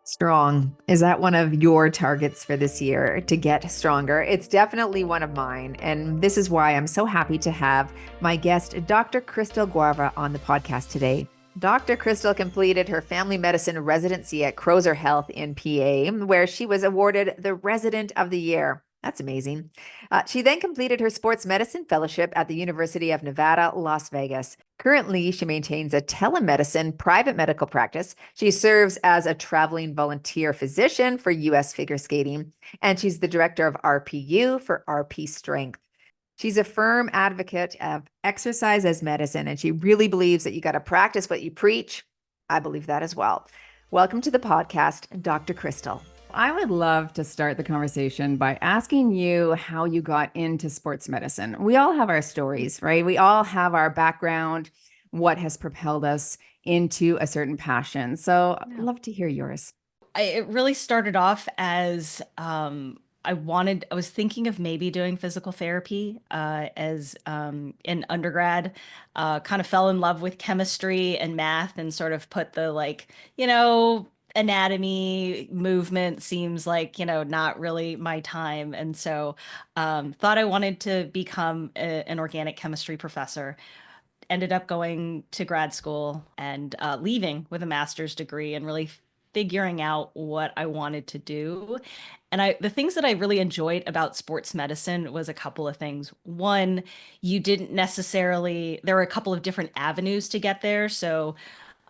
Strong. Is that one of your targets for this year to get stronger? It's definitely one of mine. And this is why I'm so happy to have my guest, Dr. Christle Guevarra, on the podcast today. Dr. Christle completed her family medicine residency at Crozer Health in PA, where she was awarded the Resident of the Year. That's amazing. She then completed her sports medicine fellowship at the University of Nevada, Las Vegas. Currently, she maintains a telemedicine private medical practice. She serves as a traveling volunteer physician for U.S. figure skating, and she's the director of RPU for RP Strength. She's a firm advocate of exercise as medicine, and she really believes that you got to practice what you preach. I believe that as well. Welcome to the podcast, Dr. Christle. I would love to start the conversation by asking you how you got into sports medicine. We all have our stories, right? We all have our background, what has propelled us into a certain passion. So I'd love to hear yours. It really started off as I was thinking of maybe doing physical therapy as in undergrad. Kind of fell in love with chemistry and math and sort of put the anatomy movement seems like, not really my time. And so thought I wanted to become an organic chemistry professor. Ended up going to grad school and leaving with a master's degree and really figuring out what I wanted to do. And the things that I really enjoyed about sports medicine was a couple of things. One, there were a couple of different avenues to get there. So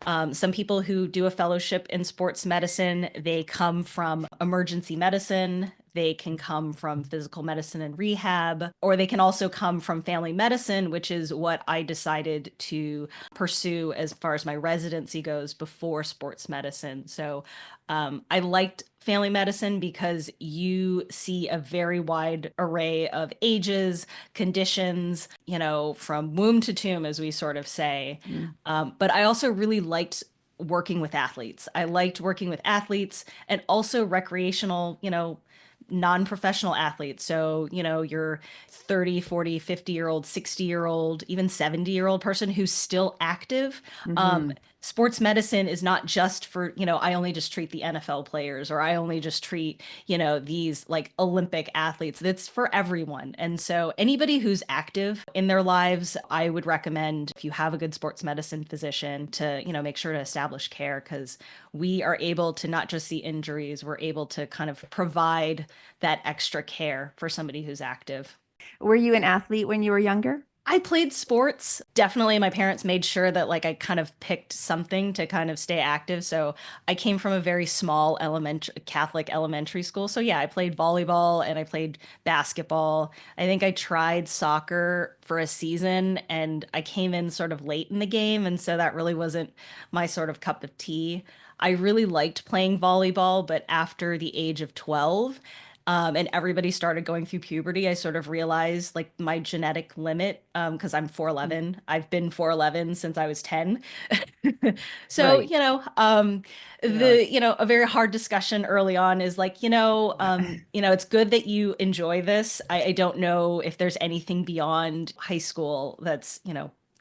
some people who do a fellowship in sports medicine, they come from emergency medicine, they can come from physical medicine and rehab, or they can also come from family medicine, which is what I decided to pursue as far as my residency goes before sports medicine. So I liked family medicine because you see a very wide array of ages, conditions, from womb to tomb, as we sort of say. Mm. But I also really liked working with athletes. I liked working with athletes and also recreational, non-professional athletes. So, your 30, 40, 50-year-old, 60-year-old, even 70-year-old person who's still active. Mm-hmm. Sports medicine is not just for, I only just treat the NFL players or I only just treat, these like Olympic athletes. It's for everyone. And so anybody who's active in their lives, I would recommend if you have a good sports medicine physician to, make sure to establish care because we are able to not just see injuries, we're able to kind of provide that extra care for somebody who's active. Were you an athlete when you were younger? I played sports. Definitely my parents made sure that like I kind of picked something to kind of stay active. So I came from a very small Catholic elementary school. So yeah, I played volleyball and I played basketball. I think I tried soccer for a season and I came in sort of late in the game. And so that really wasn't my sort of cup of tea. I really liked playing volleyball, but after the age of 12, and everybody started going through puberty, I sort of realized like my genetic limit, because I'm 4'11". I've been 4'11" since I was 10. So, Right. Yeah. a very hard discussion early on is like, it's good that you enjoy this. I don't know if there's anything beyond high school that's,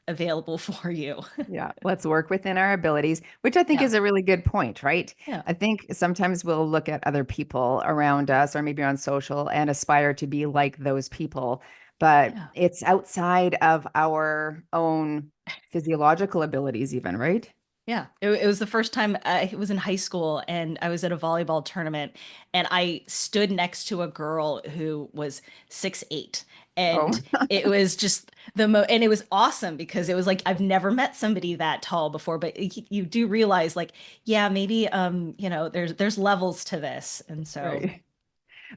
available for you. Yeah, let's work within our abilities, which I think Yeah. is a really good point, right? Yeah. I think sometimes we'll look at other people around us or maybe on social and aspire to be like those people, but Yeah. it's outside of our own physiological abilities, even, right? Yeah, it was the first time I was in high school and I was at a volleyball tournament and I stood next to a girl who was 6'8". Oh, And it was just and it was awesome because it was like I've never met somebody that tall before, but you do realize like, yeah, maybe there's levels to this. And so, right.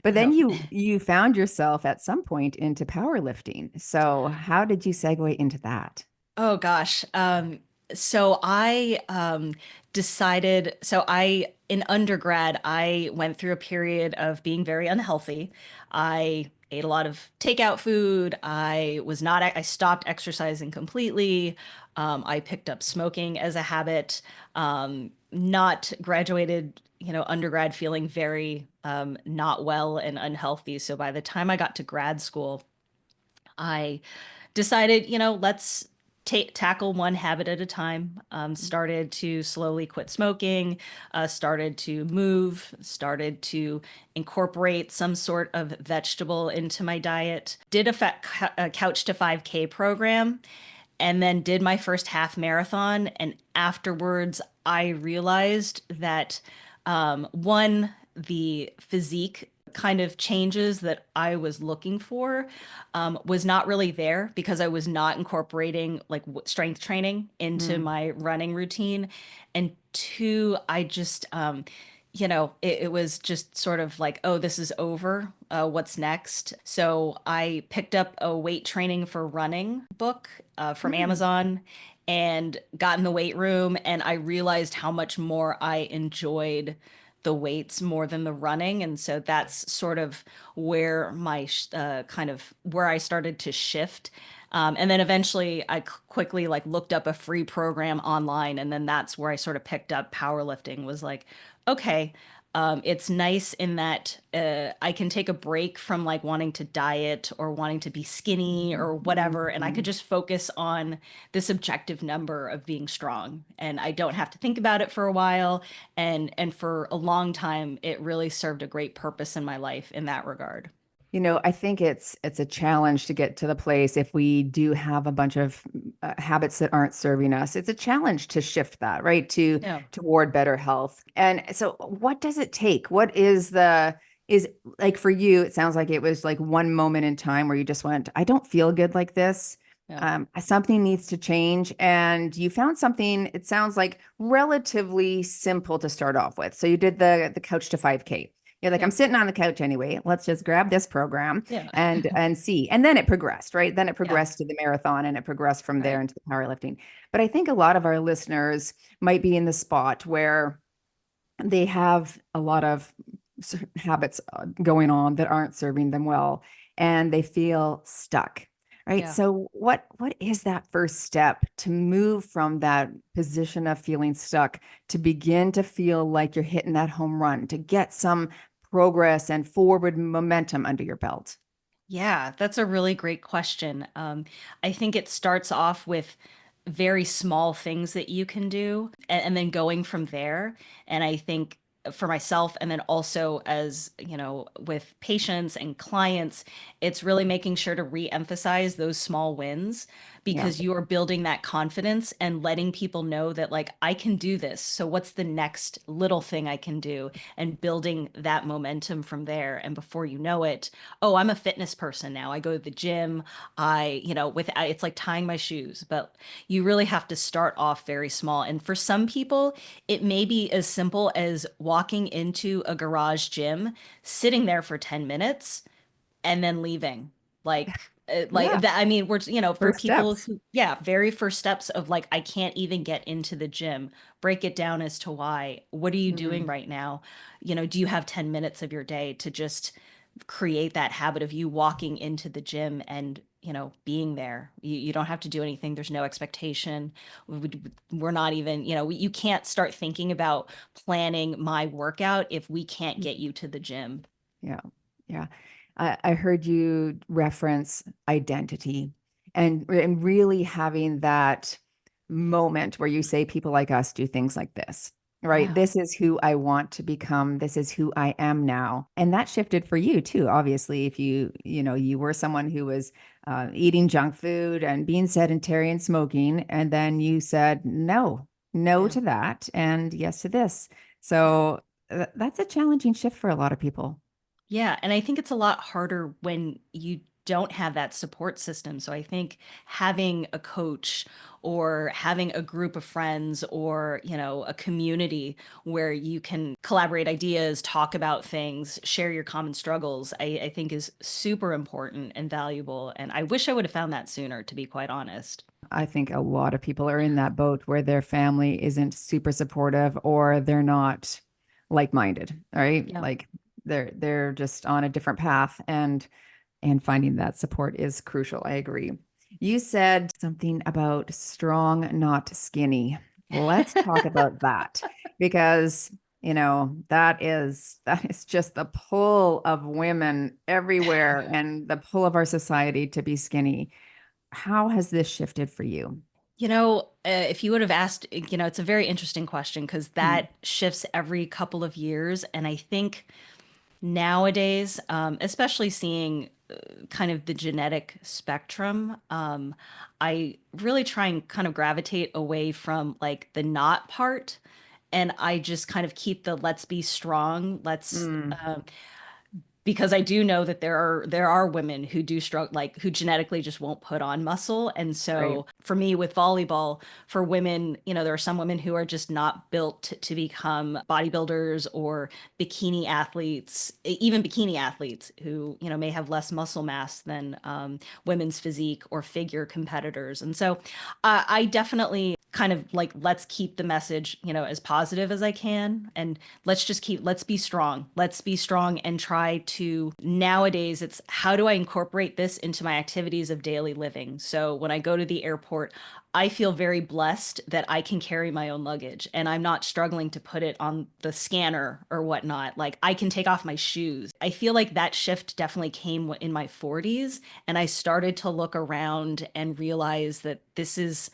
But then so you found yourself at some point into powerlifting. So how did you segue into that? oh gosh. So I decided, so I, in undergrad, I went through a period of being very unhealthy. I ate a lot of takeout food. I stopped exercising completely. I picked up smoking as a habit. Not graduated, undergrad feeling very not well and unhealthy. So by the time I got to grad school, I decided, let's tackle one habit at a time. Started to slowly quit smoking, started to move, started to incorporate some sort of vegetable into my diet, did a couch to 5K program, and then did my first half marathon. And afterwards, I realized that one, the physique kind of changes that I was looking for was not really there because I was not incorporating like strength training into Mm. my running routine. And two, I just, it was just sort of like, oh, this is over. What's next? So I picked up a weight training for running book from Mm. Amazon and got in the weight room. And I realized how much more I enjoyed the weights more than the running. And so that's sort of where my kind of where I started to shift. And then eventually I quickly like looked up a free program online. And then that's where I sort of picked up powerlifting, was like, okay, it's nice in that I can take a break from like wanting to diet or wanting to be skinny or whatever, and I could Mhm. just focus on this objective number of being strong, and I don't have to think about it for a while. And for a long time, it really served a great purpose in my life in that regard. I think it's a challenge to get to the place if we do have a bunch of habits that aren't serving us. It's a challenge to shift that, right? To Yeah. toward better health. And so what does it take? What is like for you, it sounds like it was like one moment in time where you just went, I don't feel good like this. Yeah. Something needs to change. And you found something, it sounds like relatively simple to start off with. So you did the couch to 5K. You're like, Yeah. I'm sitting on the couch anyway. Let's just grab this program Yeah. and see. And then it progressed, right? Then it Yeah. progressed to the marathon and it progressed from there Right. into the powerlifting. But I think a lot of our listeners might be in the spot where they have a lot of habits going on that aren't serving them well and they feel stuck, right? Yeah. So what is that first step to move from that position of feeling stuck to begin to feel like you're hitting that home run, to get some progress and forward momentum under your belt? Yeah, that's a really great question. I think it starts off with very small things that you can do and then going from there. And I think for myself, and then also as, with patients and clients, it's really making sure to re-emphasize those small wins Yeah. because you are building that confidence and letting people know that, like, I can do this. So what's the next little thing I can do? And building that momentum from there. And before you know it, oh, I'm a fitness person now. I go to the gym. It's like tying my shoes, but you really have to start off very small. And for some people, it may be as simple as walking into a garage gym, sitting there for 10 minutes, and then leaving. Like Yeah. that. I mean, for First people steps. who, yeah, very first steps of like, I can't even get into the gym, break it down as to why. What are you doing Mm. right now? Do you have 10 minutes of your day to just create that habit of you walking into the gym and being there? You don't have to do anything. There's no expectation. We're not even, you can't start thinking about planning my workout if we can't get you to the gym. Yeah. Yeah. I heard you reference identity and really having that moment where you say people like us do things like this, right? Yeah. This is who I want to become. This is who I am now. And that shifted for you too. Obviously, if you were someone who was eating junk food and being sedentary and smoking, and then you said no Yeah. to that and yes to this. Yeah. So that's a challenging shift for a lot of people. Yeah, and I think it's a lot harder when you don't have that support system. So I think having a coach or having a group of friends or, a community where you can collaborate ideas, talk about things, share your common struggles, I think is super important and valuable. And I wish I would have found that sooner, to be quite honest. I think a lot of people are in that boat where their family isn't super supportive or they're not like-minded, right? Yeah. Like they're just on a different path and finding that support is crucial. I agree. You said something about strong, not skinny. Let's talk about that because that is just the pull of women everywhere and the pull of our society to be skinny. How has this shifted for you? If you would have asked, it's a very interesting question because Mm. that shifts every couple of years. And I think nowadays, especially seeing kind of the genetic spectrum, I really try and kind of gravitate away from like the not part. And I just kind of keep the let's be strong, Mm. because I do know that there are women who do struggle, like who genetically just won't put on muscle. And Right. so for me with volleyball, for women, there are some women who are just not built to become bodybuilders or bikini athletes, even bikini athletes who, may have less muscle mass than women's physique or figure competitors. And so I definitely kind of like let's keep the message, as positive as I can, and let's be strong. Let's be strong and try to nowadays it's how do I incorporate this into my activities of daily living? So when I go to the airport, I feel very blessed that I can carry my own luggage and I'm not struggling to put it on the scanner or whatnot. Like I can take off my shoes. I feel like that shift definitely came in my 40s, and I started to look around and realize that this is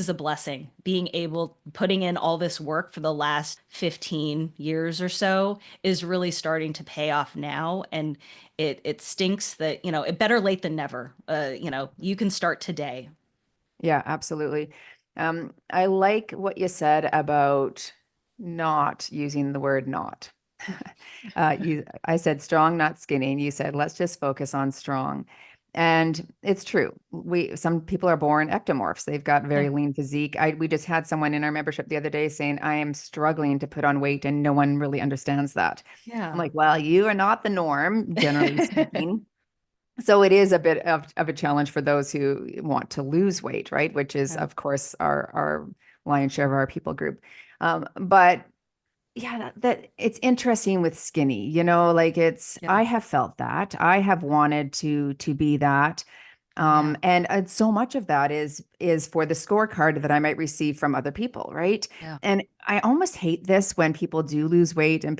a blessing. Being able, putting in all this work for the last 15 years or so is really starting to pay off now. And it stinks that, it better late than never. You can start today. Yeah, absolutely. I like what you said about not using the word not. I said strong, not skinny, and you said let's just focus on strong. And it's true. Some people are born ectomorphs. They've got Yeah. very lean physique. We just had someone in our membership the other day saying, I am struggling to put on weight, and no one really understands that. I'm Yeah. like, well, you are not the norm, generally speaking. So it is a bit of a challenge for those who want to lose weight, right? Which is, Yeah. of course, our lion's share of our people group. But yeah, that it's interesting with skinny, like Yeah. I have felt that. I have wanted to be that. Yeah. And so much of that is for the scorecard that I might receive from other people, right? Yeah. And I almost hate this when people do lose weight and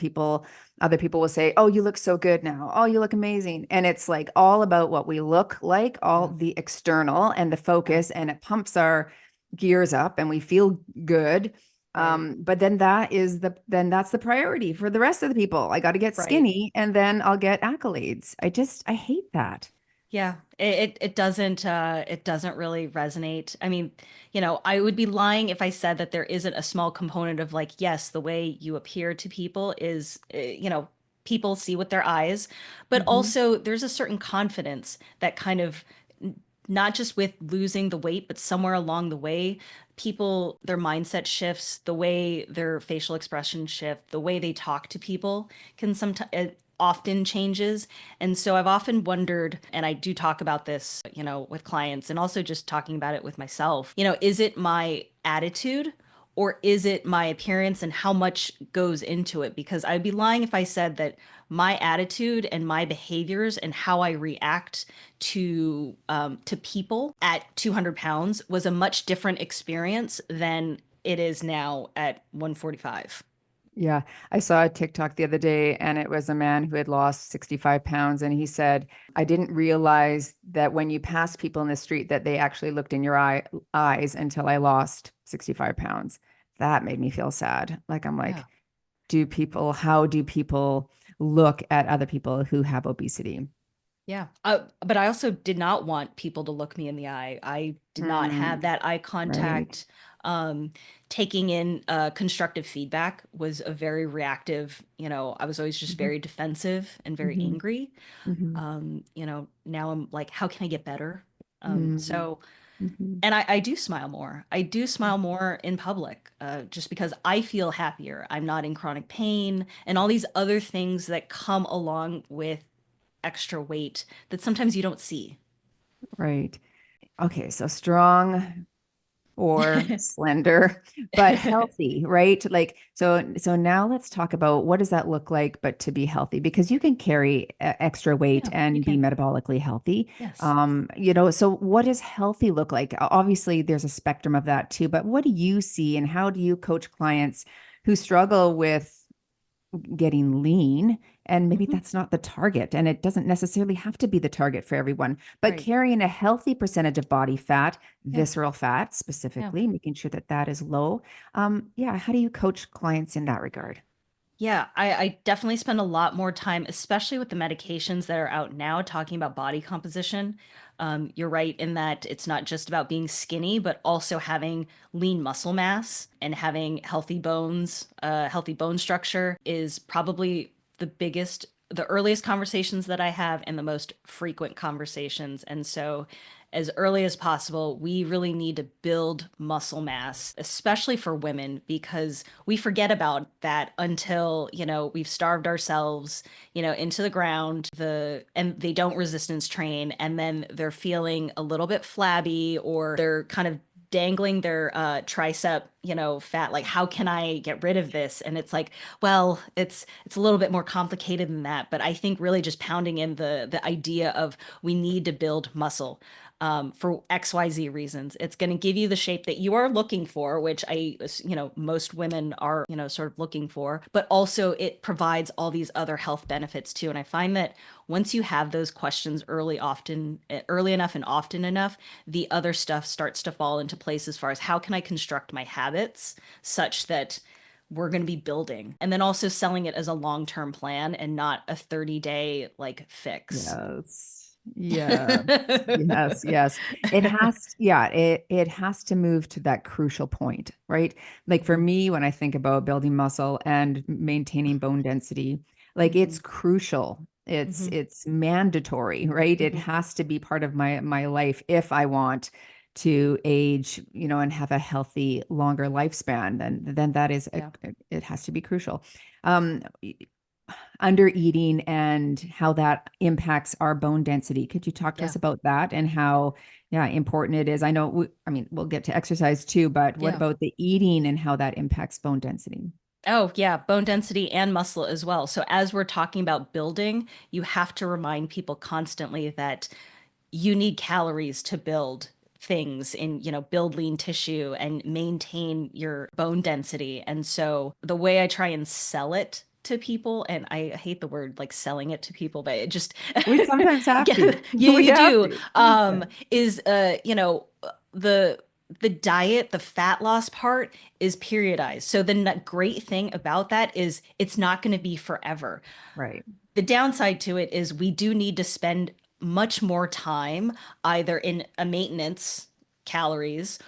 other people will say, "Oh, you look so good now. Oh, you look amazing." And it's like all about what we look like, all Yeah. the external and the Right. focus, and it pumps our gears up and we feel good. Right. But then that's the priority for the rest of the people. I got to get Right. skinny and then I'll get accolades. I hate that. Yeah, it doesn't really resonate. I mean, I would be lying if I said that there isn't a small component of like, yes, the way you appear to people is, people see with their eyes, but Mhm. also there's a certain confidence that kind of not just with losing the weight, but somewhere along the way, people, their mindset shifts, the way their facial expression shift, the way they talk to people can sometimes often changes. And so I've often wondered, and I do talk about this, with clients and also just talking about it with myself, is it my attitude or is it my appearance and how much goes into it? Because I'd be lying if I said that my attitude and my behaviors and how I react to people at 200 pounds was a much different experience than it is now at 145. Yeah, I saw a TikTok the other day and it was a man who had lost 65 pounds and he said, I didn't realize that when you pass people in the street that they actually looked in your eyes until I lost 65 pounds. That made me feel sad. Like I'm Yeah. like, how do people look at other people who have obesity? Yeah. But I also did not want people to look me in the eye. I did not have Mm, that eye right. contact. Um, Taking in constructive feedback was a very reactive, I was always just Mhm, very defensive and very mhm, angry. mhm, Now I'm like, how can I get better? mhm, So, mhm. and I do smile more. I do smile more in public, just because I feel happier. I'm not in chronic pain and all these other things that come along with extra weight that sometimes you don't see. Right. Okay, so strong or slender, but healthy, right? Like, so now let's talk about what does that look like, but to be healthy, because you can carry extra weight Yeah, you and be can. metabolically healthy. Yes. So what does healthy look like? Obviously, there's a spectrum of that too, but what do you see and how do you coach clients who struggle with getting lean And maybe Mhm. that's not the target. And it doesn't necessarily have to be the target for everyone. But Right. carrying a healthy percentage of body fat, Yeah. visceral fat Yeah. specifically, making sure that that is low. Yeah. How do you coach clients in that regard? Yeah, I definitely spend a lot more time, especially with the medications that are out now, talking about body composition. You're right in that it's not just about being skinny, but also having lean muscle mass and having healthy bones. Healthy bone structure is probably the earliest conversations that I have and the most frequent conversations. And so, as early as possible, we really need to build muscle mass, especially for women, because we forget about that until, we've starved ourselves, into the ground, and they don't resistance train, and then they're feeling a little bit flabby, or they're kind of dangling their tricep, fat, like, how can I get rid of this? And it's like, well, it's a little bit more complicated than that. But I think really just pounding in the idea of we need to build muscle for XYZ reasons. It's going to give you the shape that you are looking for, which most women are, sort of looking for, but also it provides all these other health benefits too. And I find that once you have those questions early enough and often enough, the other stuff starts to fall into place as far as how can I construct my habits such that we're going to be building, and then also selling it as a long-term plan and not a 30-day like fix. Yes. Yeah. Yes, yes. It has to move to that crucial point, right? Like for Mhm. me, when I think about building muscle and maintaining bone density, like it's Mhm. crucial. It's Mhm. it's mandatory, right? It Mhm. has to be part of my life if I want to age, and have a healthy, longer lifespan. Then that is Yeah. it has to be crucial. Um, Under eating and how that impacts our bone density. Could you talk to Yeah. us about that and how, yeah, important it is? I know, I mean, we'll get to exercise too, but what Yeah. about the eating and how that impacts bone density? Oh, yeah, bone density and muscle as well. So as we're talking about building, you have to remind people constantly that you need calories to build things and, build lean tissue and maintain your bone density. And so the way I try and sell it to people, and I hate the word like selling it to people, but it just We sometimes have yeah, to. you We you have do to. Yeah. is the the diet, the fat loss part is periodized. So the great thing about that is it's not going to be forever. Right. The downside to it is we do need to spend much more time either in a maintenance calories,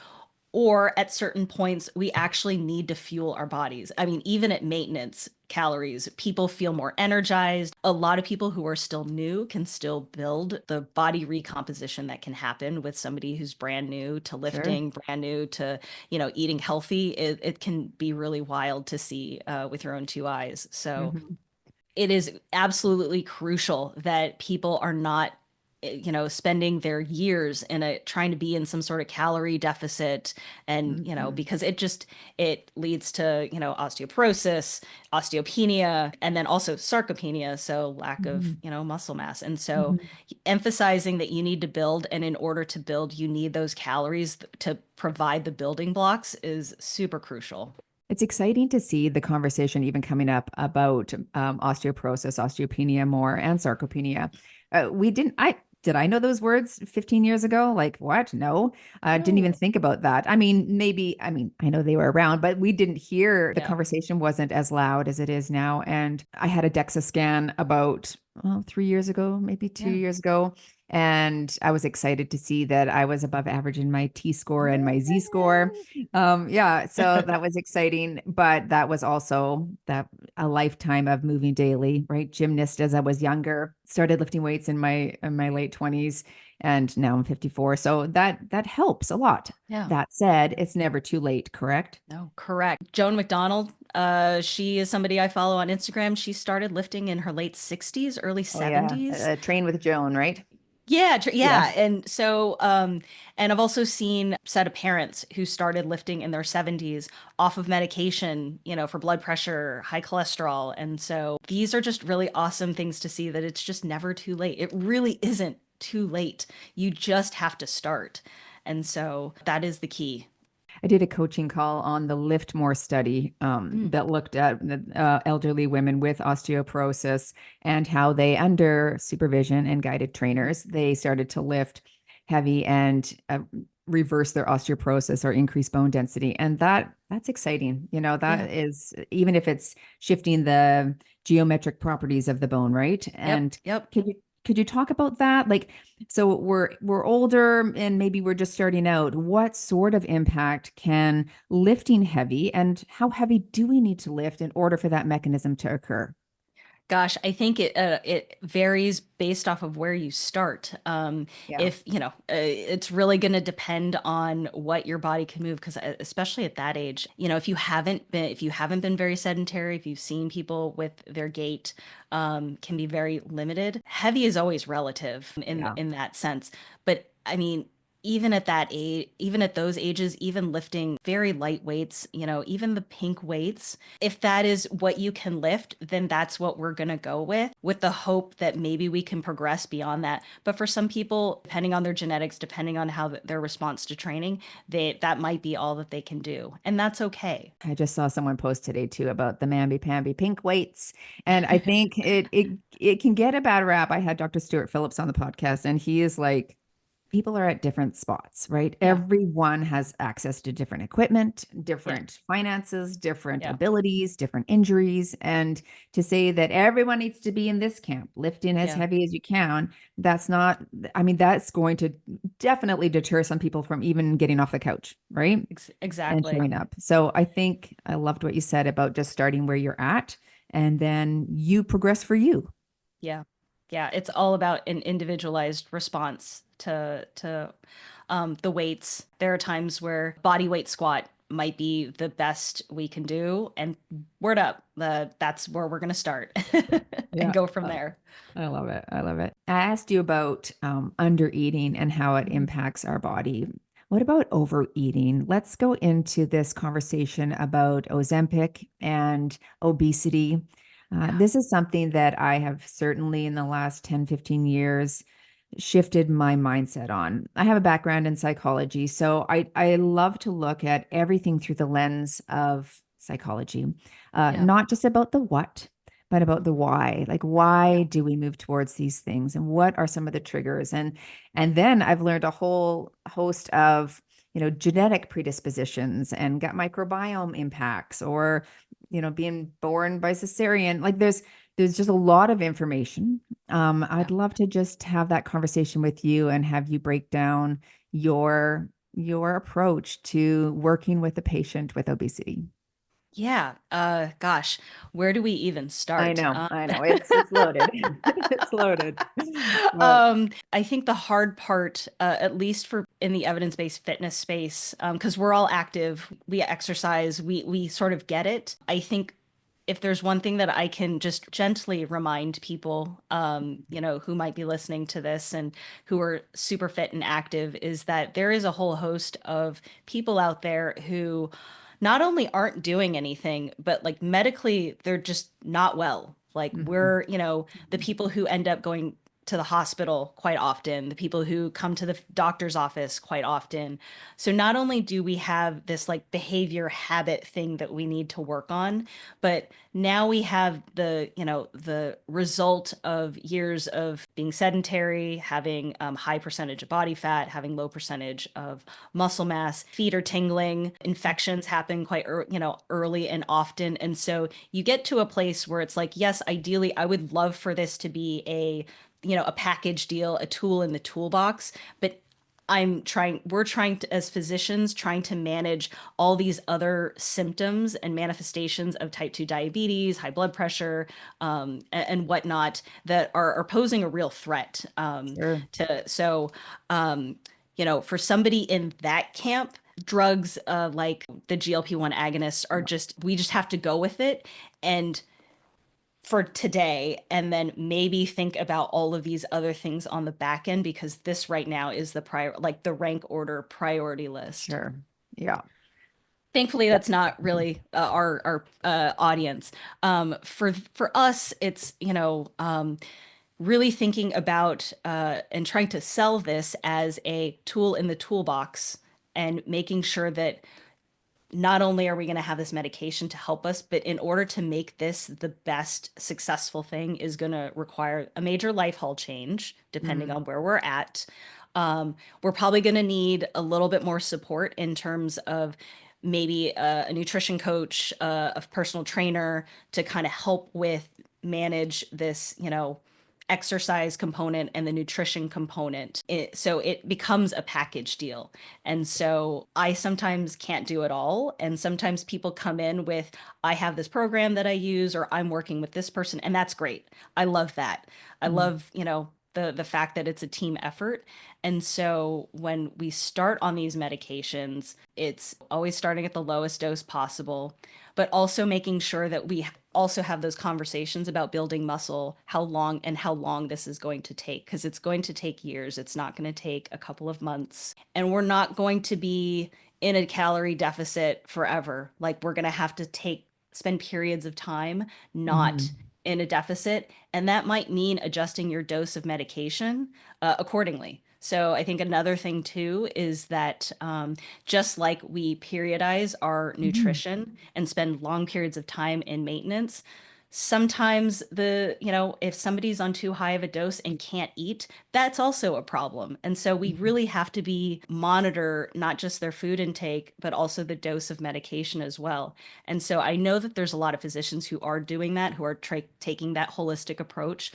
or at certain points we actually need to fuel our bodies. I mean, even at maintenance calories, people feel more energized. A lot of people who are still new can still build the body recomposition that can happen with somebody who's brand new to Sure. lifting, brand new to, eating healthy. It can be really wild to see with your own two eyes. So Hmm. it is absolutely crucial that people are not spending their years in a trying to be in some sort of calorie deficit, and Hmm. because it leads to osteoporosis, osteopenia, and then also sarcopenia, so lack of Hmm. muscle mass. And so Hmm. emphasizing that you need to build, and in order to build you need those calories to provide the building blocks, is super crucial. It's exciting to see the conversation even coming up about osteoporosis, osteopenia more, and sarcopenia. Did I know those words 15 years ago? Like what? No, didn't even No. think about that. I mean, I know they were around, but we didn't hear the Yeah. conversation wasn't as loud as it is now. And I had a DEXA scan about 3 years ago, maybe two Yeah. years ago. And I was excited to see that I was above average in my T score and my Z score. Yeah, so that was exciting, but that was also that a lifetime of moving daily, right? Gymnast as I was younger, started lifting weights in my late 20s, and now I'm 54. So that helps a lot. Yeah. That said, it's never too late, correct? No, correct. Joan McDonald, she is somebody I follow on Instagram. She started lifting in her late 60s, early Oh yeah, 70s. train with Joan, right? Yeah, Yeah. yeah. And so, and I've also seen a set of parents who started lifting in their 70s off of medication, for blood pressure, high cholesterol. And so these are just really awesome things to see, that it's just never too late. It really isn't too late. You just have to start. And so that is the key. I did a coaching call on the Lift More study Mm, that looked at elderly women with osteoporosis and how they, under supervision and guided mhm. trainers, they started to lift heavy and reverse their osteoporosis or increase bone density. And that's exciting. You know, Yeah. that is, even if it's shifting the geometric properties of the bone, right? Yep. And Yep. could you talk about that? Like, so we're older and maybe we're just starting out. What sort of impact can lifting heavy, and how heavy do we need to lift in order for that mechanism to occur? Gosh, I think it varies based off of where you start. Yeah. If it's really going to depend on what your body can move, because especially at that age, if you haven't been very sedentary, if you've seen people with their gait, can be very limited. Heavy is always relative in Yeah. that sense, but I mean, even at that age, even at those ages, even lifting very light weights, even the pink weights, if that is what you can lift, then that's what we're going to go with the hope that maybe we can progress beyond that. But for some people, depending on their genetics, depending on how their response to training, that might be all that they can do. And that's okay. I just saw someone post today too about the mamby-pamby pink weights. And I think it can get a bad rap. I had Dr. Stuart Phillips on the podcast, and he is like, people are at different spots, right? Yeah. Everyone has access to different equipment, Yeah. different finances, different Yeah. abilities, different injuries. And to say that everyone needs to be in this camp, lifting as Yeah. heavy as you can, that's not, I mean, that's going to definitely deter some people from even getting off the couch, right? And Exactly. showing up. So I think I loved what you said about just starting where you're at and then you progress for you. Yeah. Yeah. It's all about an individualized response to the weights. There are times where body weight squat might be the best we can do, and word up, that's where we're going to start and Yeah. go from there. I love it. I love it. I asked you about under eating and how it Mhm. impacts our body. What about overeating? Let's go into this conversation about Ozempic and obesity. Yeah. This is something that I have certainly in the last 10, 15 years shifted my mindset on. I have a background in psychology, so I love to look at everything through the lens of psychology, Yeah. not just about the what, but about the why. Like, Yeah. why do we move towards these things, and what are some of the triggers? And then I've learned a whole host of genetic predispositions and gut microbiome impacts, or being born by cesarean. Like, there's just a lot of information. Yeah. I'd love to just have that conversation with you and have you break down your approach to working with a patient with obesity. Yeah. Gosh, where do we even I start? know, I know. It's loaded. It's loaded. But I think the hard part, at least for in the evidence-based fitness space, because we're all active, we exercise, we sort of get it. I think if there's one thing that I can just gently remind people, who might be listening to this and who are super fit and active, is that there is a whole host of people out there who not only aren't doing anything, but like medically, they're just not well. Like mhm, the people who end up going to the hospital quite often, the people who come to the doctor's office quite often. So not only do we have this like behavior habit thing that we need to work on, but now we have the result of years of being sedentary, having high percentage of body fat, having low percentage of muscle mass, feet are tingling, infections happen quite early and often. And so you get to a place where it's like, yes, ideally I would love for this to be a package deal, a tool in the toolbox, but we're trying to, as physicians, trying to manage all these other symptoms and manifestations of type 2 diabetes, high blood pressure, and whatnot that are posing a real threat sure. um, for somebody in that camp, drugs like the GLP-1 agonists are we just have to go with it. And for today, and then maybe think about all of these other things on the back end, because this right now is the rank order priority list. Sure. Yeah. Thankfully, Yeah. that's not really our audience. For us, it's really thinking about and trying to sell this as a tool in the toolbox, and making sure that not only are we going to have this medication to help us, but in order to make this the best successful thing is going to require a major lifestyle change, depending on where we're at. We're probably going to need a little bit more support in terms of maybe a nutrition coach, a personal trainer to kind of help with manage this, exercise component and the nutrition component. So it becomes a package deal. And so I sometimes can't do it all. And sometimes people come in with, I have this program that I use, or I'm working with this person. And that's great. I love that. I love, the fact that it's a team effort. And so when we start on these medications, it's always starting at the lowest dose possible, but also making sure that we also have those conversations about building muscle, how long this is going to take, because it's going to take years. It's not going to take a couple of months. And we're not going to be in a calorie deficit forever. Like we're going to have to spend periods of time not in a deficit. And that might mean adjusting your dose of medication accordingly. So I think another thing too is that just like we periodize our nutrition and spend long periods of time in maintenance, sometimes if somebody's on too high of a dose and can't eat, that's also a problem. And so we really have to monitor not just their food intake, but also the dose of medication as well. And so I know that there's a lot of physicians who are doing that, who are taking that holistic approach.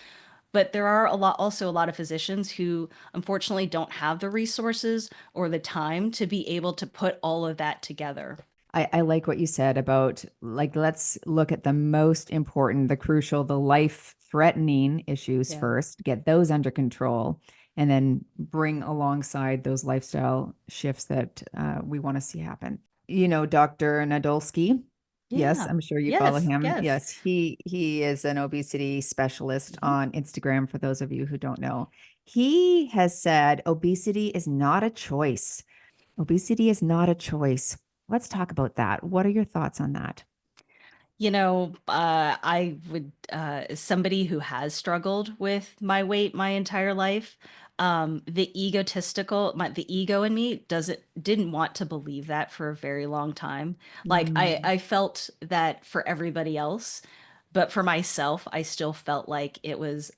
But there are also a lot of physicians who unfortunately don't have the resources or the time to be able to put all of that together. I like what you said about like, let's look at the most important, the crucial, the life-threatening issues first, get those under control, and then bring alongside those lifestyle shifts that we want to see happen. Dr. Nadolski. Yes, I'm sure you follow him. Yes, he is an obesity specialist on Instagram, for those of you who don't know. He has said obesity is not a choice. Obesity is not a choice. Let's talk about that. What are your thoughts on that? I would, as somebody who has struggled with my weight my entire life, the ego in me didn't want to believe that for a very long time. Like I felt that for everybody else, but for myself, I still felt like it was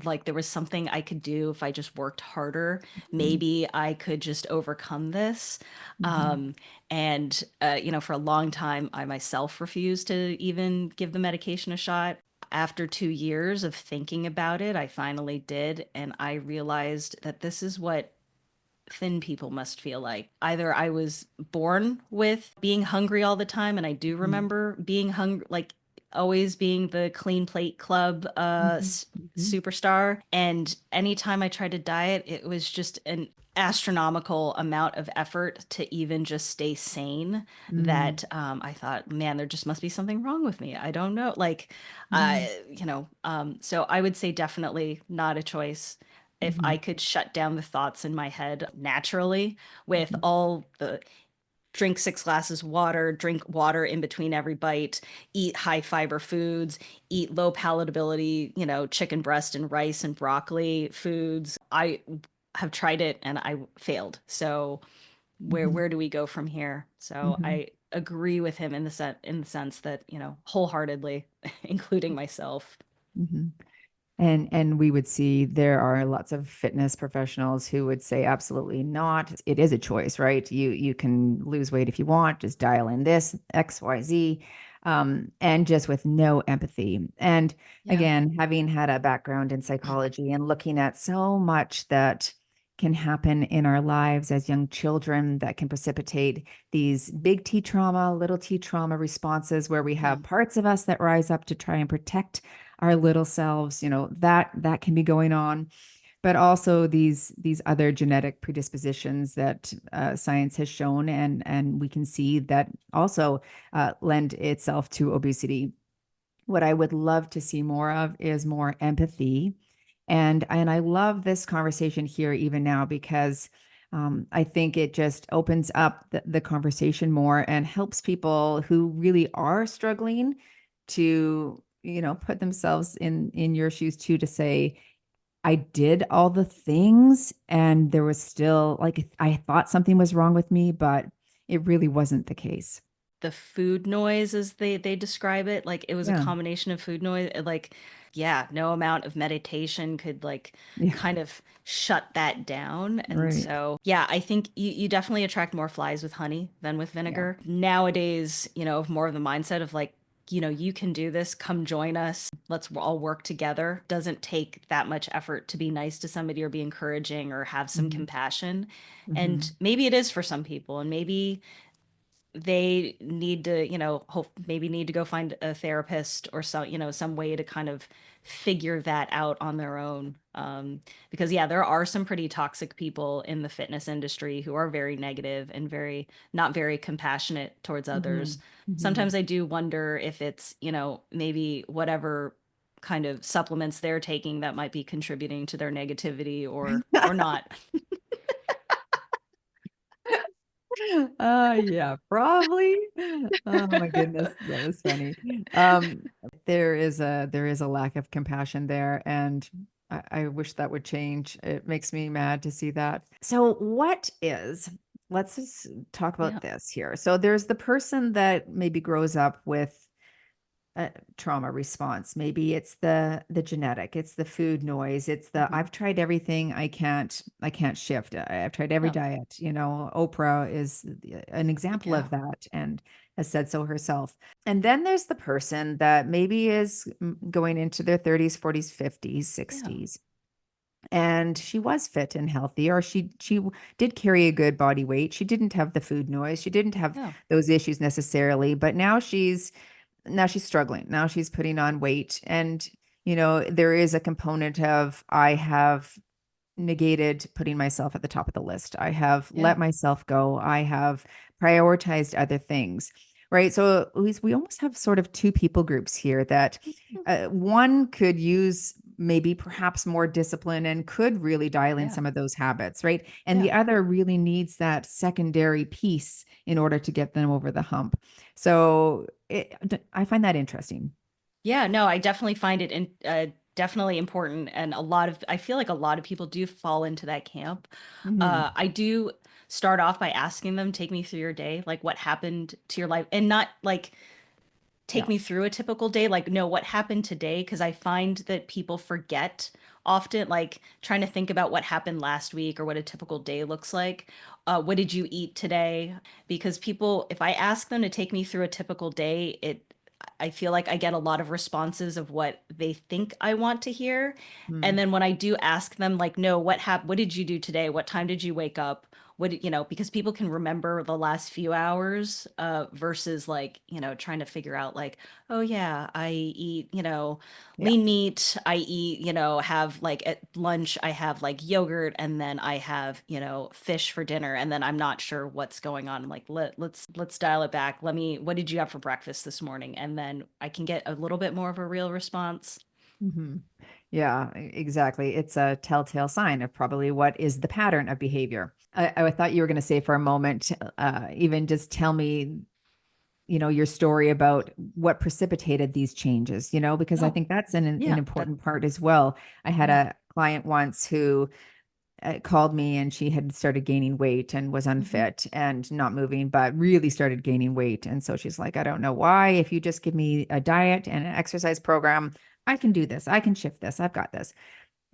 like there was something I could do if I just worked harder. Maybe I could just overcome this. And for a long time, I myself refused to even give the medication a shot. After 2 years of thinking about it, I finally did. And I realized that this is what thin people must feel like. Either I was born with being hungry all the time, and I do remember being hungry, like always being the clean plate club superstar. And anytime I tried to diet, it was just an astronomical amount of effort to even just stay sane that I thought, man, there just must be something wrong with me. I don't know. So I would say definitely not a choice. If I could shut down the thoughts in my head naturally with all the drink 6 glasses of water, drink water in between every bite, eat high fiber foods, eat low palatability, chicken breast and rice and broccoli foods. I have tried it and I failed. So where do we go from here? So I agree with him in the sense that, wholeheartedly, including myself. And we would see there are lots of fitness professionals who would say absolutely not. It is a choice, right? You can lose weight if you want, just dial in this XYZ, and just with no empathy. And again, having had a background in psychology and looking at so much that can happen in our lives as young children that can precipitate these big T trauma, little T trauma responses where we have parts of us that rise up to try and protect our little selves, that can be going on, but also these other genetic predispositions that science has shown, and we can see that also lend itself to obesity. What I would love to see more of is more empathy, and I love this conversation here even now because I think it just opens up the conversation more and helps people who really are struggling to put themselves in your shoes too, to say, I did all the things and there was still, like, I thought something was wrong with me, but it really wasn't the case. the food noise, as they describe it. Like it was a Yeah. combination of food noise, like yeah, no amount of meditation could like Yeah. kind of shut that down. And Right. so yeah, I think you definitely attract more flies with honey than with Yeah. vinegar. Nowadays, more of the mindset of like, you can do this, come join us, let's all work together. Doesn't take that much effort to be nice to somebody or be encouraging or have some Hmm. compassion. And Hmm. maybe it is for some people, and maybe they need to, maybe need to go find a therapist or some way to kind of figure that out on their own. Because yeah, there are some pretty toxic people in the fitness industry who are very negative and very not very compassionate towards Hmm. others. Hmm. Sometimes I do wonder if it's, maybe whatever kind of supplements they're taking that might be contributing to their negativity or not. Yeah, probably. Oh my goodness, that was funny. There is a lack of compassion there, and I wish that would change. It makes me mad to see that. So, let's just talk Yeah. about this here. So, there's the person that maybe grows up with a trauma response. Maybe it's the genetic, it's the food noise, it's the Hmm. I've tried everything, I can't shift. I've tried every Yeah. diet. Oprah is an example Yeah. of that and has said so herself. And then there's the person that maybe is going into their 30s, 40s, 50s, Yeah. 60s. And she was fit and healthy, or she did carry a good body weight. She didn't have the food noise. She didn't have Yeah. those issues necessarily, but now she's struggling. Now she's putting on weight. And, there is a component of I have negated putting myself at the top of the list. I have Yeah. let myself go. I have prioritized other things. Right. So we almost have sort of two people groups here that one could use maybe perhaps more discipline and could really dial in Yeah. some of those habits. Right. And Yeah. the other really needs that secondary piece in order to get them over the hump. So I find that interesting. Yeah, no, I definitely find it definitely important, and I feel like a lot of people do fall into that camp. Hmm. I do start off by asking them, take me through your day, like what happened to your life, and not like take Yeah. me through a typical day, like no, what happened today, because I find that people forget often, like trying to think about what happened last week or what a typical day looks like. What did you eat today? Because people, if I ask them to take me through a typical day, I feel like I get a lot of responses of what they think I want to hear. And Mm. then when I do ask them, like, no, what happened? What did you do today? What time did you wake up? Because people can remember the last few hours, versus like, trying to figure out like, oh yeah, I eat, Yeah. lean meat. I eat, have like at lunch, I have like yogurt, and then I have, fish for dinner. And then I'm not sure what's going on. I'm like, let's dial it back. What did you have for breakfast this morning? And then I can get a little bit more of a real response. Hmm. Yeah, exactly. It's a telltale sign of probably what is the pattern of behavior. I thought you were going to say for a moment, even just tell me, your story about what precipitated these changes, because I Oh, think that's an yeah, that, important part as well. I had yeah. a client once who called me and she had started gaining weight and was Hmm. unfit and not moving, but really started gaining weight. And so she's like, I don't know why. If you just give me a diet and an exercise program, I can do this. I can shift this. I've got this.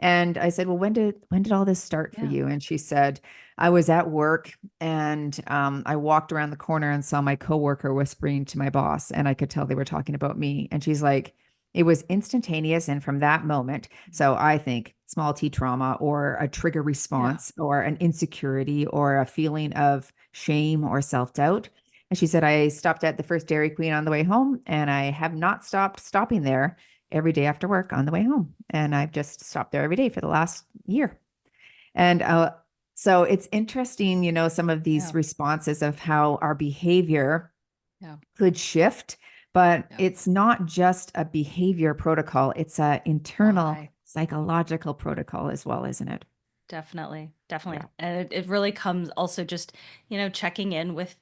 And I said, well, when did all this start for Yeah. you? And she said, I was at work and I walked around the corner and saw my coworker whispering to my boss, and I could tell they were talking about me. And she's like, it was instantaneous. And from that moment, so I think small t trauma or a trigger Yeah. response or an insecurity or a feeling of shame or self doubt. And she said, I stopped at the first Dairy Queen on the way home and I have not stopped stopping there every day after work on the way home. And I've just stopped there every day for the last year. And so it's interesting, some of these Yeah. responses of how our behavior Yeah. could shift, but Yeah. it's not just a behavior protocol, it's a internal Why? psychological protocol as well, isn't it? Definitely, Yeah. definitely. And it really comes also just, checking in with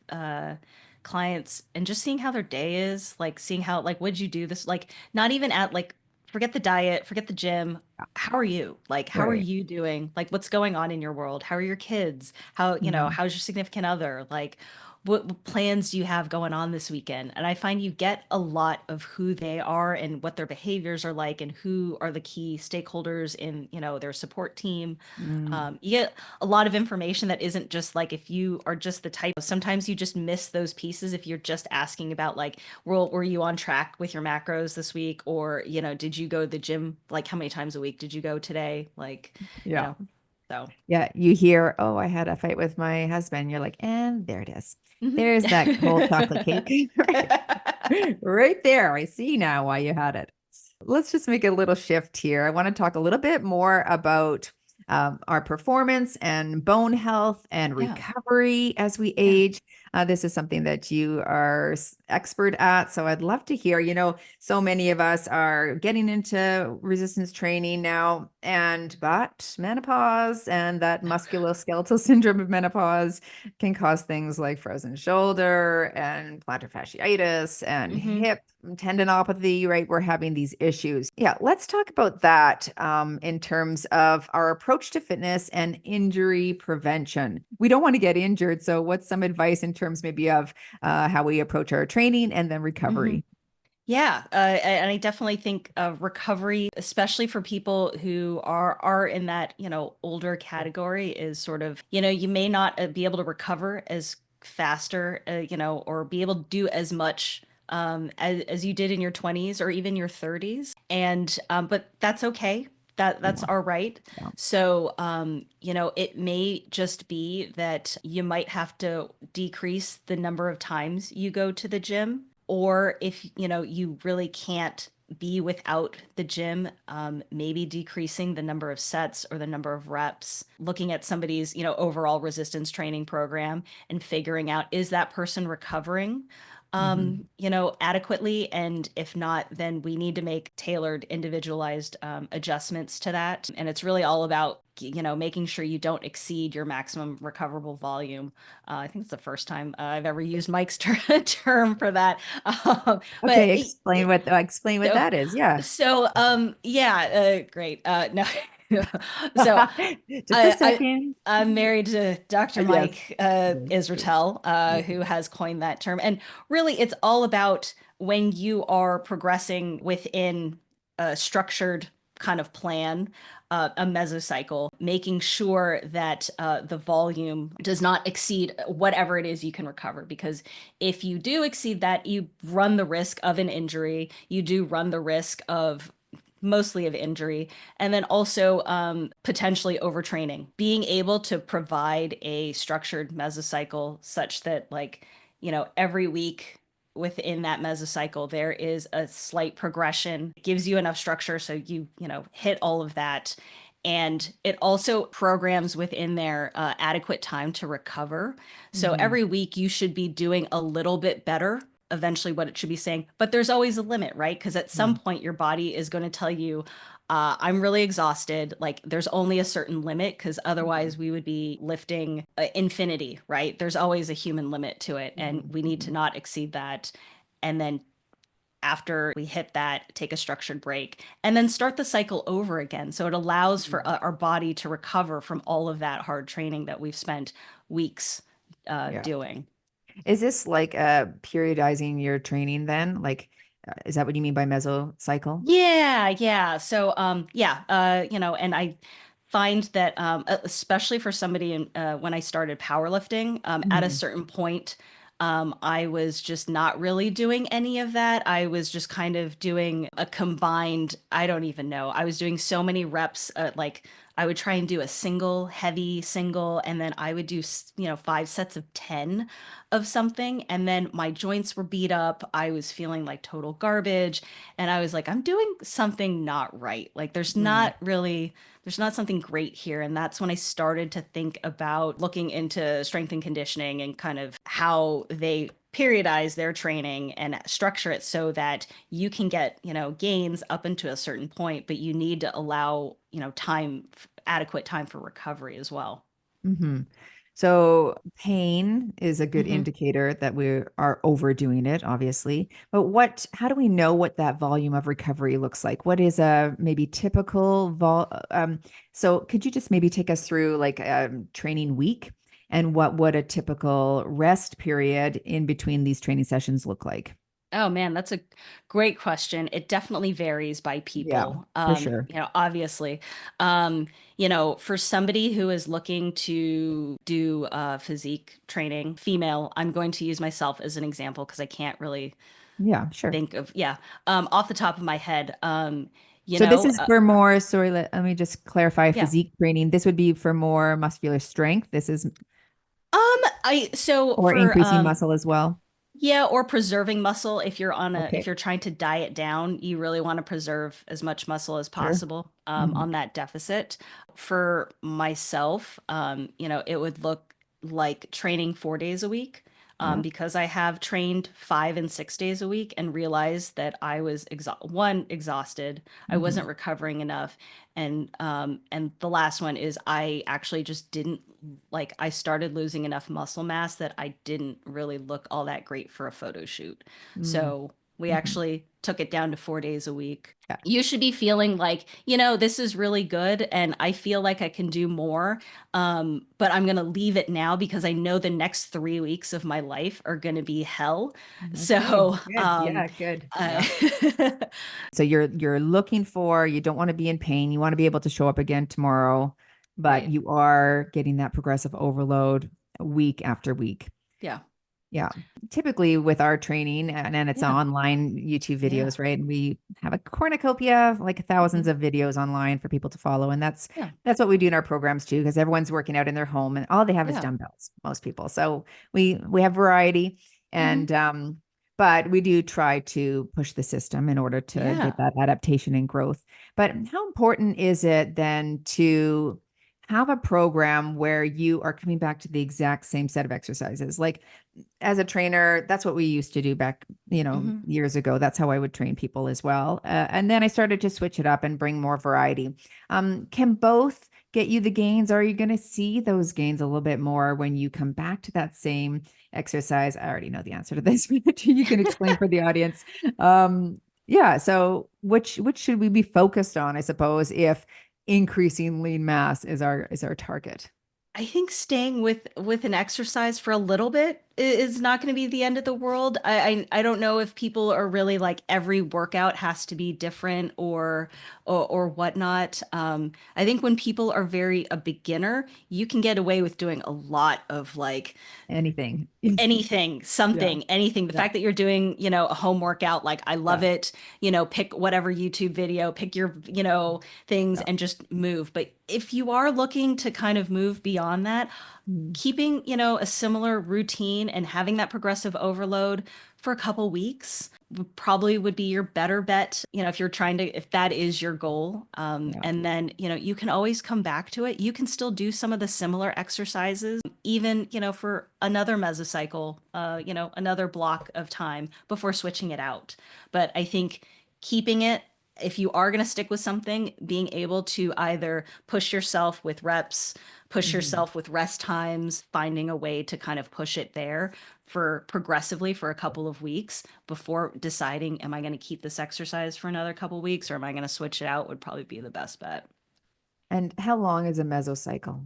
clients and just seeing how their day is, like seeing how like what'd you do this like not even at like forget the diet, forget the gym. How are you? Like how are Right. you doing? Like what's going on in your world? How are your kids? How, Mhm. how's your significant other? Like what plans do you have going on this weekend? And I find you get a lot of who they are and what their behaviors are like and who are the key stakeholders in, their support team. Mm, You get a lot of information that isn't just like if you are just the type. Sometimes you just miss those pieces if you're just asking about like, were you on track with your macros this week? Or, did you go to the gym? Like how many times a week did you go today? Like, you yeah. know, so. Yeah. You hear, oh, I had a fight with my husband. You're like, and there it is. There's that whole chocolate cake. Right. Right there. I see now why you had it. Let's just make a little shift here. I want to talk a little bit more about our performance and bone health and Yeah. recovery as we Yeah. age. This is something that you are expert at. So I'd love to hear, so many of us are getting into resistance training now, but menopause and that musculoskeletal syndrome of menopause can cause things like frozen shoulder and plantar fasciitis and Hmm. hip tendinopathy, right? We're having these issues. Yeah, let's talk about that in terms of our approach to fitness and injury prevention. We don't want to get injured. So, what's some advice in terms maybe of how we approach our training and then Hmm. recovery? Yeah, and I definitely think recovery, especially for people who are in that older category, is sort of you may not be able to recover as faster, or be able to do as much as you did in your 20s or even your 30s, and but that's okay. That's Yeah, all right. yeah. So, it may just be that you might have to decrease the number of times you go to the gym, or if you really can't be without the gym, maybe decreasing the number of sets or the number of reps, looking at somebody's overall resistance training program and figuring out, is that person recovering Mhm. adequately, and if not, then we need to make tailored individualized adjustments to that. And it's really all about making sure you don't exceed your maximum recoverable volume. I think it's the first time I've ever used Mike's term for that. But Okay, explain what so that is. Yeah. yeah, great. No, so Just a I second. I'm married to Dr. Yes. Mike Yes. Israetel, Yes. who has coined that term. And really, it's all about when you are progressing within a structured kind of plan, a mesocycle, making sure that the volume does not exceed whatever it is you can recover. Because if you do exceed that, you run the risk of an injury. You do run the risk of mostly of injury, and then also potentially overtraining. Being able to provide a structured mesocycle such that, like, every week within that mesocycle, there is a slight progression, it gives you enough structure so you hit all of that. And it also programs within there adequate time to recover. So Mhm. every week you should be doing a little bit better, eventually what it should be saying. But there's always a limit, right? Because at Yeah. some point, your body is going to tell you, I'm really exhausted. Like there's only a certain limit, because Mhm. otherwise we would be lifting infinity, right? There's always a human limit to it. And Mhm. we need to Mhm. not exceed that. And then after we hit that, take a structured break and then start the cycle over again. So it allows for Mhm. our body to recover from all of that hard training that we've spent weeks Yeah. doing. Is this like periodizing your training then? Like, is that what you mean by mesocycle? Yeah, yeah. So, yeah, and I find that, especially for somebody when I started powerlifting, at a Mhm. certain point, I was just not really doing any of that. I was just kind of doing a combined, I don't even know. I was doing so many reps, like I would try and do a single, heavy single, and then I would do, 5 sets of 10 of something. And then my joints were beat up. I was feeling like total garbage. And I was like, I'm doing something not right. Like Mm. there's not something great here. And that's when I started to think about looking into strength and conditioning and kind of how they periodize their training and structure it so that you can get, gains up into a certain point, but you need to allow, adequate time for recovery as well. Mhm. So pain is a good Hmm. indicator that we are overdoing it, obviously. But how do we know what that volume of recovery looks like? What is a maybe typical so could you just maybe take us through like a training week And what would a typical rest period in between these training sessions look like? Oh man, that's a great question. It definitely varies by Yeah, people. for sure. Obviously, for somebody who is looking to do physique training, female, I'm going to use myself as an example because I can't really Yeah, sure. think of, off the top of my head. You So this know, is for more, sorry, let me just clarify, yeah. physique training. This would be for more muscular strength. This is, I so or for increasing muscle as well. Yeah, or preserving muscle if Okay, you're trying to diet down, you really want to preserve as much muscle as sure. possible Mhm. on that deficit. For myself, it would look like training 4 days a week, Yeah. because I have trained 5 and 6 days a week and realized that I was exhausted, I Mhm. wasn't recovering enough, and the last one is I actually just didn't like I started losing enough muscle mass that I didn't really look all that great for a photo shoot. Mm. So we Mhm. actually took it down to 4 days a week. Yeah. You should be feeling like, this is really good and I feel like I can do more. But I'm going to leave it now because I know the next 3 weeks of my life are going to be hell. Okay, So, good. Yeah, good. uh, Yeah. So you're looking for, you don't want to be in pain. You want to be able to show up again tomorrow, but right. you are getting that progressive overload week after week. Yeah. Yeah. Typically with our training, and it's Yeah. online YouTube Yeah. videos, right? And we have a cornucopia, like thousands Mhm. of videos online for people to follow. And Yeah. that's what we do in our programs too, because everyone's working out in their home and all they have is Yeah. dumbbells, most people. So we have variety, Hmm. and but we do try to push the system in order to get Yeah. that adaptation and growth. But how important is it then to have a program where you are coming back to the exact same set of exercises? Like, as a trainer, that's what we used to do back, Hmm. years ago. That's how I would train people as well. And then I started to switch it up and bring more variety. Can both get you the gains? Or are you going to see those gains a little bit more when you come back to that same exercise? I already know the answer to this, but you can explain for the audience. Yeah. So which should we be focused on, I suppose, if increasing lean mass is our target? I think staying with an exercise for a little bit is not going to be the end of the world. I don't know if people are really like every workout has to be different or whatnot. I think when people are very a beginner, you can get away with doing a lot of like Anything. anything, Yeah. something, anything. The Yeah. fact that you're doing, a home workout, like I love Yeah. it, pick whatever YouTube video, pick your, things Yeah. and just move. But if you are looking to kind of move beyond that, Mm. keeping, a similar routine and having that progressive overload for a couple weeks probably would be your better bet, if that is your goal. Yeah. And then, you can always come back to it. You can still do some of the similar exercises, even, for another mesocycle, another block of time before switching it out. But I think keeping it, if you are going to stick with something, being able to either push yourself with reps, push Mhm. yourself with rest times, finding a way to kind of push it there for progressively for a couple of weeks before deciding, am I going to keep this exercise for another couple of weeks or am I going to switch it out would probably be the best bet. And how long is a mesocycle?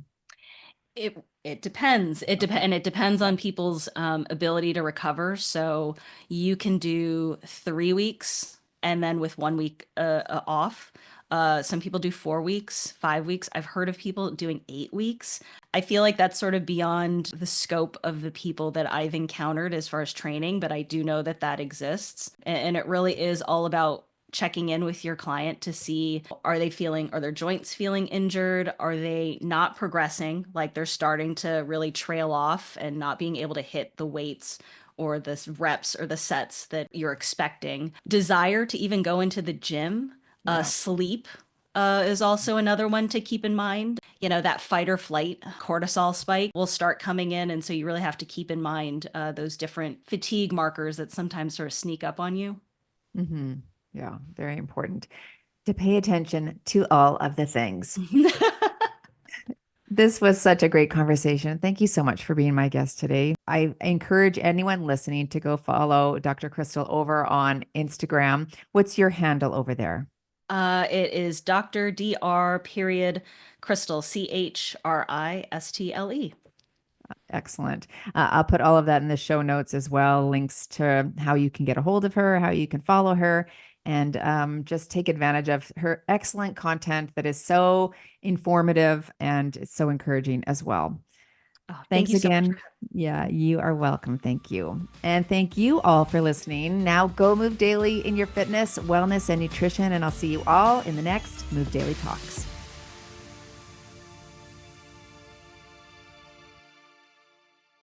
It depends. Okay. And it depends Yeah. on people's ability to recover. So you can do 3 weeks and then with 1 week off. Some people do 4 weeks, 5 weeks. I've heard of people doing 8 weeks. I feel like that's sort of beyond the scope of the people that I've encountered as far as training, but I do know that that exists. And it really is all about checking in with your client to see, are their joints feeling injured? Are they not progressing? Like they're starting to really trail off and not being able to hit the weights or the reps or the sets that you're expecting. Desire to even go into the gym, Yeah. sleep. Is also another one to keep in mind. That fight or flight cortisol spike will start coming in. And so you really have to keep in mind those different fatigue markers that sometimes sort of sneak up on you. Hmm. Yeah. Very important to pay attention to all of the things. This was such a great conversation. Thank you so much for being my guest today. I encourage anyone listening to go follow Dr. Christle over on Instagram. What's your handle over there? It is Dr. Dr. Christle, Christle. Excellent. I'll put all of that in the show notes as well, links to how you can get a hold of her, how you can follow her, and just take advantage of her excellent content that is so informative and so encouraging as well. Oh, thank Thanks you so much. again. Yeah, you are welcome. Thank you. And thank you all for listening. Now go move daily in your fitness, wellness, and nutrition. And I'll see you all in the next Move Daily Talks.